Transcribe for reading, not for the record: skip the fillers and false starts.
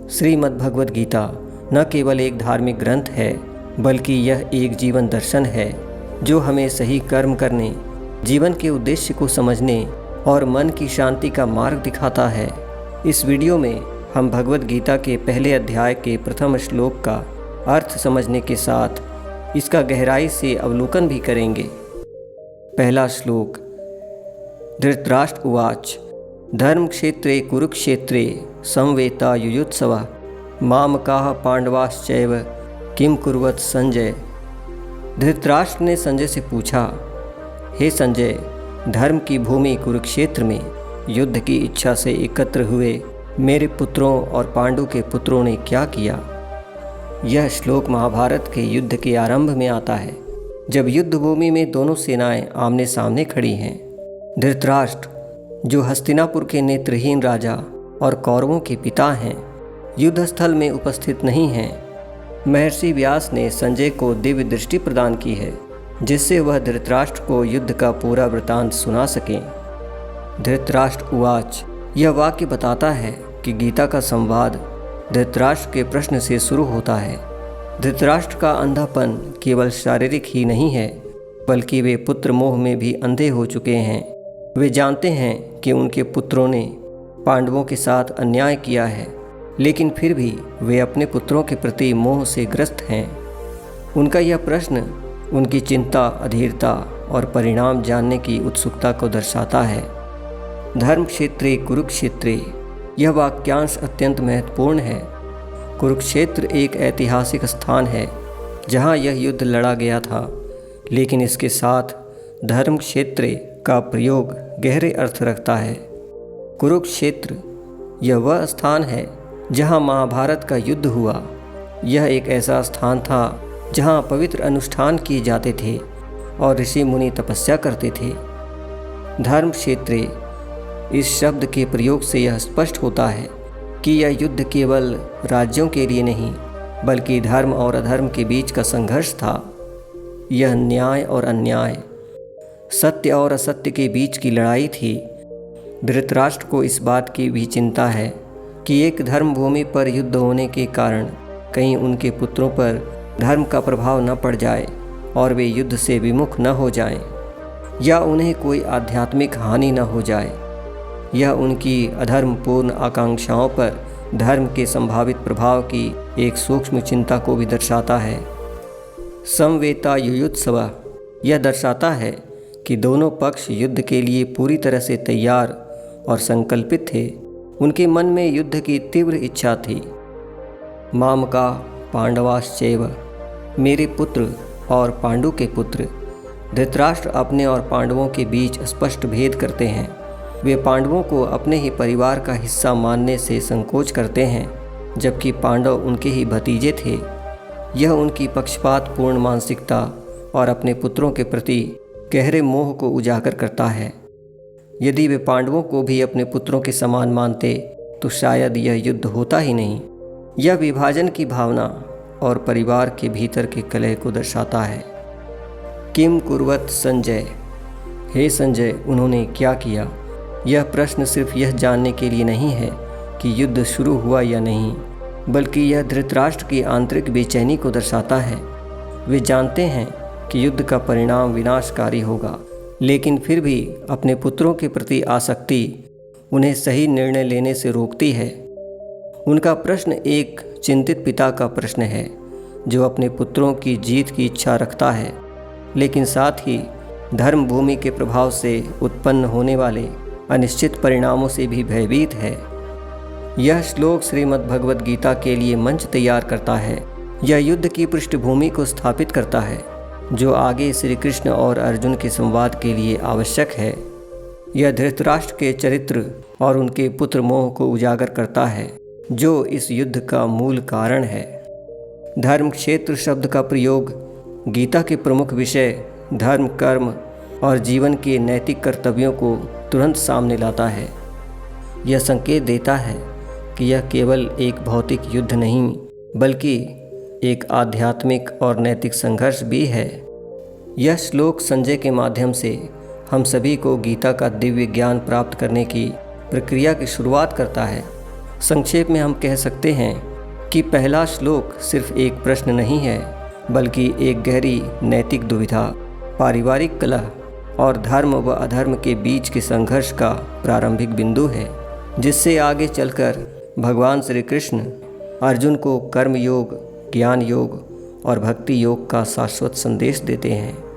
श्रीमद्भगवद गीता न केवल एक धार्मिक ग्रंथ है, बल्कि यह एक जीवन दर्शन है जो हमें सही कर्म करने, जीवन के उद्देश्य को समझने और मन की शांति का मार्ग दिखाता है। इस वीडियो में हम भगवद गीता के पहले अध्याय के प्रथम श्लोक का अर्थ समझने के साथ इसका गहराई से अवलोकन भी करेंगे। पहला श्लोक। धृतराष्ट्र उवाच धर्मक्षेत्रे कुरुक्षेत्रे संवेता युयुत्सवः मामकाः पांडवाश्चैव किम कुर्वत संजय। धृतराष्ट्र ने संजय से पूछा, हे संजय, धर्म की भूमि कुरुक्षेत्र में युद्ध की इच्छा से एकत्र हुए मेरे पुत्रों और पांडु के पुत्रों ने क्या किया। यह श्लोक महाभारत के युद्ध के आरंभ में आता है, जब युद्ध भूमि में दोनों सेनाएं आमने सामने खड़ी हैं। धृतराष्ट्र, जो हस्तिनापुर के नेत्रहीन राजा और कौरवों के पिता हैं, युद्ध स्थल में उपस्थित नहीं हैं। महर्षि व्यास ने संजय को दिव्य दृष्टि प्रदान की है, जिससे वह धृतराष्ट्र को युद्ध का पूरा वृतांत सुना सकें। धृतराष्ट्र उवाच, यह वाक्य बताता है कि गीता का संवाद धृतराष्ट्र के प्रश्न से शुरू होता है। धृतराष्ट्र का अंधापन केवल शारीरिक ही नहीं है, बल्कि वे पुत्र मोह में भी अंधे हो चुके हैं। वे जानते हैं कि उनके पुत्रों ने पांडवों के साथ अन्याय किया है, लेकिन फिर भी वे अपने पुत्रों के प्रति मोह से ग्रस्त हैं। उनका यह प्रश्न उनकी चिंता, अधीरता और परिणाम जानने की उत्सुकता को दर्शाता है। धर्म क्षेत्रे कुरुक्षेत्रे, यह वाक्यांश अत्यंत महत्वपूर्ण है। कुरुक्षेत्र एक ऐतिहासिक स्थान है जहाँ यह युद्ध लड़ा गया था, लेकिन इसके साथ धर्म क्षेत्रे का प्रयोग गहरे अर्थ रखता है। कुरुक्षेत्र यह वह स्थान है जहाँ महाभारत का युद्ध हुआ। यह एक ऐसा स्थान था जहाँ पवित्र अनुष्ठान किए जाते थे और ऋषि मुनि तपस्या करते थे। धर्म क्षेत्रे, इस शब्द के प्रयोग से यह स्पष्ट होता है कि यह युद्ध केवल राज्यों के लिए नहीं, बल्कि धर्म और अधर्म के बीच का संघर्ष था। यह न्याय और अन्याय, सत्य और असत्य के बीच की लड़ाई थी। धृतराष्ट्र को इस बात की भी चिंता है कि एक धर्म भूमि पर युद्ध होने के कारण कहीं उनके पुत्रों पर धर्म का प्रभाव न पड़ जाए और वे युद्ध से विमुख न हो जाएं, या उन्हें कोई आध्यात्मिक हानि न हो जाए। यह उनकी अधर्मपूर्ण आकांक्षाओं पर धर्म के संभावित प्रभाव की एक सूक्ष्म चिंता को भी दर्शाता है। समवेता युयुत्सवः, यह दर्शाता है कि दोनों पक्ष युद्ध के लिए पूरी तरह से तैयार और संकल्पित थे। उनके मन में युद्ध की तीव्र इच्छा थी। मामका पांडवाश्चैव, मेरे पुत्र और पांडु के पुत्र। धृतराष्ट्र अपने और पांडवों के बीच स्पष्ट भेद करते हैं। वे पांडवों को अपने ही परिवार का हिस्सा मानने से संकोच करते हैं, जबकि पांडव उनके ही भतीजे थे। यह उनकी पक्षपातपूर्ण मानसिकता और अपने पुत्रों के प्रति गहरे मोह को उजागर करता है। यदि वे पांडवों को भी अपने पुत्रों के समान मानते तो शायद यह युद्ध होता ही नहीं। यह विभाजन की भावना और परिवार के भीतर के कलह को दर्शाता है। किम कुर्वत संजय, हे संजय, उन्होंने क्या किया। यह प्रश्न सिर्फ यह जानने के लिए नहीं है कि युद्ध शुरू हुआ या नहीं, बल्कि यह धृतराष्ट्र की आंतरिक बेचैनी को दर्शाता है। वे जानते हैं कि युद्ध का परिणाम विनाशकारी होगा, लेकिन फिर भी अपने पुत्रों के प्रति आसक्ति उन्हें सही निर्णय लेने से रोकती है। उनका प्रश्न एक चिंतित पिता का प्रश्न है, जो अपने पुत्रों की जीत की इच्छा रखता है, लेकिन साथ ही धर्म भूमि के प्रभाव से उत्पन्न होने वाले अनिश्चित परिणामों से भी भयभीत है। यह श्लोक श्रीमद्भगवद गीता के लिए मंच तैयार करता है। यह युद्ध की पृष्ठभूमि को स्थापित करता है, जो आगे श्री कृष्ण और अर्जुन के संवाद के लिए आवश्यक है। यह धृतराष्ट्र के चरित्र और उनके पुत्र मोह को उजागर करता है, जो इस युद्ध का मूल कारण है। धर्म क्षेत्र शब्द का प्रयोग गीता के प्रमुख विषय धर्म, कर्म और जीवन के नैतिक कर्तव्यों को तुरंत सामने लाता है। यह संकेत देता है कि यह केवल एक भौतिक युद्ध नहीं, बल्कि एक आध्यात्मिक और नैतिक संघर्ष भी है। यह श्लोक संजय के माध्यम से हम सभी को गीता का दिव्य ज्ञान प्राप्त करने की प्रक्रिया की शुरुआत करता है। संक्षेप में हम कह सकते हैं कि पहला श्लोक सिर्फ एक प्रश्न नहीं है, बल्कि एक गहरी नैतिक दुविधा, पारिवारिक कलह और धर्म व अधर्म के बीच के संघर्ष का प्रारंभिक बिंदु है, जिससे आगे चलकर भगवान श्री कृष्ण अर्जुन को कर्म योग, ज्ञान योग और भक्ति योग का शाश्वत संदेश देते हैं।